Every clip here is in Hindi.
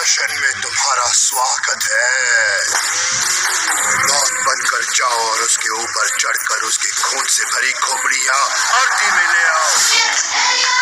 दर्शन में तुम्हारा स्वागत है। मौत बनकर जाओ और उसके ऊपर चढ़कर उसके खून से भरी खोपड़ियां आरती में ले आओ।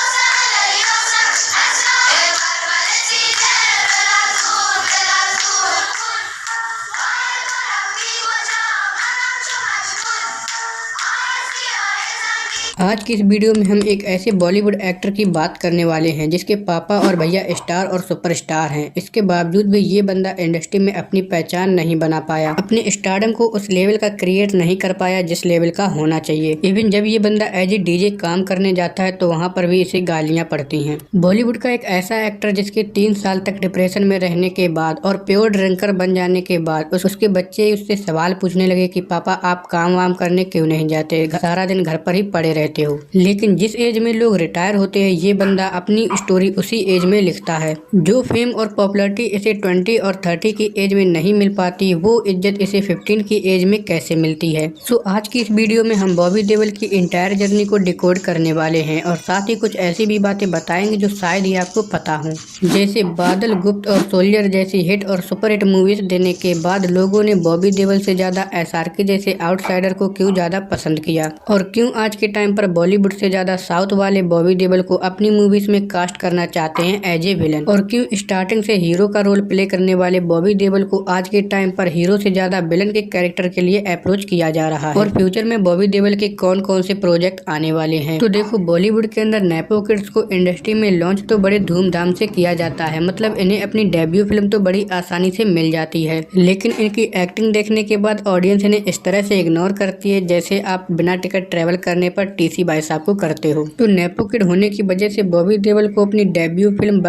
आज की इस वीडियो में हम एक ऐसे बॉलीवुड एक्टर की बात करने वाले हैं जिसके पापा और भैया स्टार और सुपरस्टार हैं। इसके बावजूद भी ये बंदा इंडस्ट्री में अपनी पहचान नहीं बना पाया, अपने स्टारडम को उस लेवल का क्रिएट नहीं कर पाया जिस लेवल का होना चाहिए। इवन जब ये बंदा एज ए डीजे काम करने जाता है तो वहाँ पर भी इसे गालियाँ पड़ती हैं। बॉलीवुड का एक ऐसा एक्टर जिसके 3 साल तक डिप्रेशन में रहने के बाद और प्योर ड्रिंकर बन जाने के बाद उसके बच्चे उससे सवाल पूछने लगे कि पापा आप काम वाम करने क्यों नहीं जाते, सारा दिन घर पर ही पड़े रहते हो। लेकिन जिस एज में लोग रिटायर होते हैं ये बंदा अपनी स्टोरी उसी एज में लिखता है। जो फेम और पॉपुलैरिटी इसे 20 और 30 की एज में नहीं मिल पाती वो इज्जत इसे 15 की एज में कैसे मिलती है। सो आज की इस वीडियो में हम बॉबी देओल की इंटायर जर्नी को डिकोड करने वाले हैं और साथ ही कुछ ऐसी भी बातें बताएंगे जो शायद ही आपको पता हो। जैसे बादल, गुप्त और सोल्जर जैसी हिट और सुपरहिट मूवीज देने के बाद लोगों ने बॉबी देओल से ज्यादा SRK जैसे आउटसाइडर को क्यों ज्यादा पसंद किया और क्यों आज के टाइम पर बॉलीवुड से ज्यादा साउथ वाले बॉबी देओल को अपनी मूवीज में कास्ट करना चाहते हैं एज ए विलन, और क्यों स्टार्टिंग से हीरो का रोल प्ले करने वाले बॉबी देओल को आज के टाइम पर हीरो से ज्यादा विलन के कैरेक्टर के लिए अप्रोच किया जा रहा है, और फ्यूचर में बॉबी देओल के कौन कौन से प्रोजेक्ट आने वाले हैं। तो देखो, बॉलीवुड के अंदर नेपो किड्स को इंडस्ट्री में लॉन्च तो बड़े धूमधाम से किया जाता है, मतलब इन्हें अपनी डेब्यू फिल्म तो बड़ी आसानी से मिल जाती है, लेकिन इनकी एक्टिंग देखने के बाद ऑडियंस इन्हें इस तरह से इग्नोर करती है जैसे आप बिना टिकट ट्रेवल करने पर TC भाई साहब को करते हो। तो नेपो किड होने की वजह से बॉबी देओल को अपनी डेब्यू फिल्म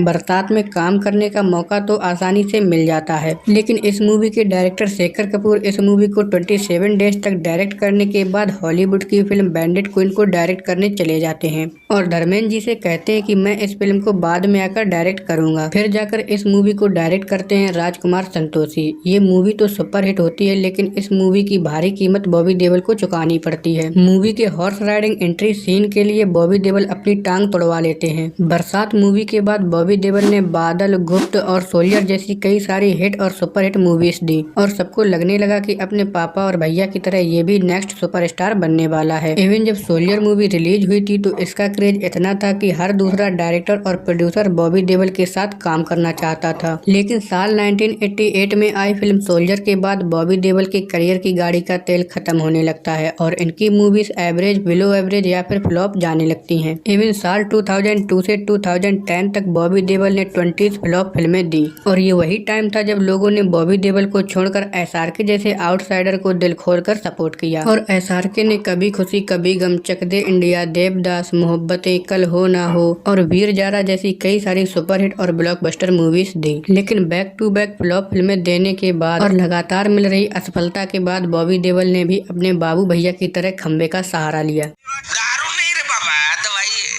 बरसात में काम करने का मौका तो आसानी से मिल जाता है, लेकिन इस मूवी के डायरेक्टर शेखर कपूर इस मूवी को 27 डेज तक डायरेक्ट करने के बाद हॉलीवुड की फिल्म बैंडिट क्वीन को डायरेक्ट करने चले जाते हैं और धर्मेंद्र जी से कहते हैं कि मैं इस फिल्म को बाद में आकर डायरेक्ट करूंगा। फिर जाकर इस मूवी को डायरेक्ट करते हैं राजकुमार संतोषी। ये मूवी तो सुपरहिट होती है, लेकिन इस मूवी की भारी कीमत बॉबी देओल को चुकानी पड़ती है। मूवी के हॉर्स राइडिंग एंट्री सीन के लिए बॉबी देओल अपनी टांग तोड़वा लेते हैं। बरसात मूवी के बाद बॉबी देओल ने बादल, गुप्त और सोल्जर जैसी कई सारी हिट और सुपरहिट मूवीज दी और सबको लगने लगा कि अपने पापा और भैया की तरह ये भी नेक्स्ट सुपरस्टार बनने वाला है। इवन जब सोल्जर मूवी रिलीज हुई थी तो इसका क्रेज इतना था कि हर दूसरा डायरेक्टर और प्रोड्यूसर बॉबी देओल के साथ काम करना चाहता था, लेकिन साल 1988 में आई फिल्म सोल्जर के बाद बॉबी देओल के करियर की गाड़ी का तेल खत्म होने लगता है और इनकी मूवीज एवरेज, बिलो एवरेज या फिर फ्लॉप जाने लगती हैं। इवन साल 2002 से 2010 तक बॉबी देओल ने 20 फ्लॉप फिल्में दी और ये वही टाइम था जब लोगों ने बॉबी देओल को छोड़कर SRK जैसे आउटसाइडर को दिल खोलकर सपोर्ट किया और SRK ने कभी खुशी कभी गम, चक दे इंडिया, देवदास, मोहब्बतें, कल हो ना हो और वीर जारा जैसी कई सारी सुपरहिट और ब्लॉकबस्टर मूवीज दी। लेकिन बैक टू बैक फ्लॉप फिल्में देने के बाद और लगातार मिल रही असफलता के बाद बॉबी देओल ने भी अपने बाबू भैया की तरह खंबे का सहारा लिया। दारू नहीं रे बाबा, दवाई है।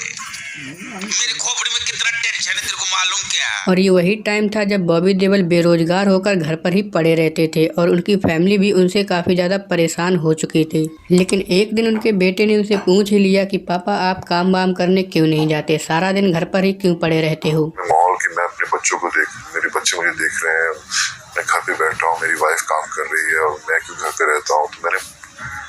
मेरी खोपड़ी में कितना टेंशन है तेरे को मालूम क्या? और ये वही टाइम था जब बॉबी देओल बेरोजगार होकर घर पर ही पड़े रहते थे और उनकी फैमिली भी उनसे काफी ज्यादा परेशान हो चुकी थी। लेकिन एक दिन उनके बेटे ने उनसे पूछ ही लिया कि पापा आप काम वाम करने क्यों नहीं जाते, सारा दिन घर पर ही क्यों पड़े रहते हो। माहौल की मैं अपने बच्चों को मेरे बच्चे मुझे देख रहे हैं, मैं घर पे बैठा हूँ, मेरी वाइफ काम कर रही है और मैं क्यों घर पे रहता हूँ, तो मैंने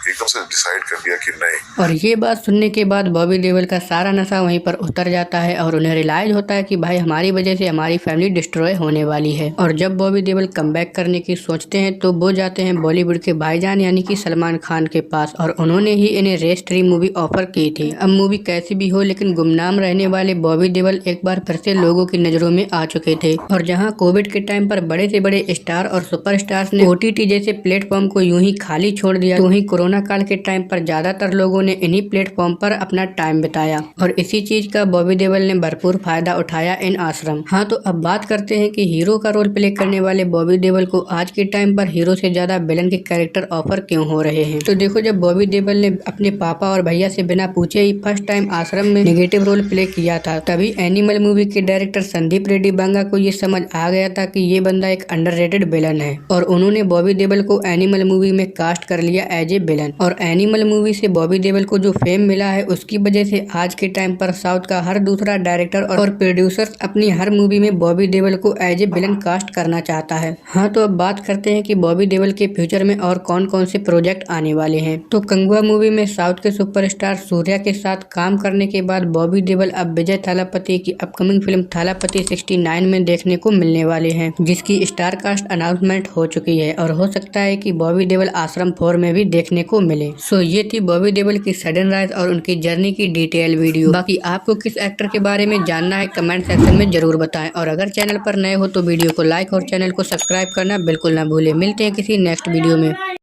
एकदम से डिसाइड कर दिया कि नहीं। और ये बात सुनने के बाद बॉबी देओल का सारा नशा वहीं पर उतर जाता है और उन्हें रियलाइज होता है कि भाई हमारी वजह से हमारी फैमिली डिस्ट्रॉय होने वाली है। और जब बॉबी देओल कमबैक करने की सोचते हैं तो वो जाते हैं बॉलीवुड के भाईजान यानी कि सलमान खान के पास और उन्होंने ही इन्हें रेस 3 मूवी ऑफर की थी। अब मूवी कैसी भी हो, लेकिन गुमनाम रहने वाले बॉबी देओल एक बार फिर से लोगों की नजरों में आ चुके थे और जहाँ कोविड के टाइम पर बड़े से बड़े स्टार और सुपरस्टार्स ने OTT जैसे प्लेटफॉर्म को यूं ही खाली छोड़ दिया, तो वहीं कोरोना काल के टाइम पर ज्यादातर लोगों ने इन्हीं प्लेटफॉर्म पर अपना टाइम बिताया और इसी चीज का बॉबी देओल ने भरपूर फायदा उठाया इन आश्रम। हाँ, तो अब बात करते हैं कि हीरो का रोल प्ले करने वाले बॉबी देओल को आज के टाइम पर हीरो से ज्यादा विलन के कैरेक्टर ऑफर क्यों हो रहे हैं। तो देखो, जब बॉबी देओल ने अपने पापा और भैया से बिना पूछे ही फर्स्ट टाइम आश्रम में नेगेटिव रोल प्ले किया था, तभी एनिमल मूवी के डायरेक्टर संदीप रेड्डी बांगा को ये समझ आ गया था कि ये बंदा एक अंडररेटेड विलन है और उन्होंने बॉबी देओल को एनिमल मूवी में कास्ट कर लिया एज ए विलन। और एनिमल मूवी से बॉबी देओल को जो फेम मिला है उसकी वजह से आज के टाइम पर साउथ का हर दूसरा डायरेक्टर और प्रोड्यूसर अपनी हर मूवी में बॉबी देओल को एज ए विलन कास्ट करना चाहता है। हाँ, तो अब बात करते हैं कि बॉबी देओल के फ्यूचर में और कौन कौन से प्रोजेक्ट आने वाले हैं। तो कंगुआ मूवी में साउथ के सुपरस्टार सूर्या के साथ काम करने के बाद बॉबी देओल अब विजय थालापति की अपकमिंग फिल्म थालापति 69 में देखने को मिलने वाले हैं, जिसकी स्टार कास्ट अनाउंसमेंट हो चुकी है और हो सकता है कि बॉबी देओल आश्रम 4 में भी देखने को मिले। सो ये थी बॉबी देओल की सडन राइज और उनकी जर्नी की डिटेल वीडियो। बाकी आपको किस एक्टर के बारे में जानना है कमेंट सेक्शन में जरूर बताएं और अगर चैनल पर नए हो तो वीडियो को लाइक और चैनल को सब्सक्राइब करना बिल्कुल ना भूलें। मिलते हैं किसी नेक्स्ट वीडियो में।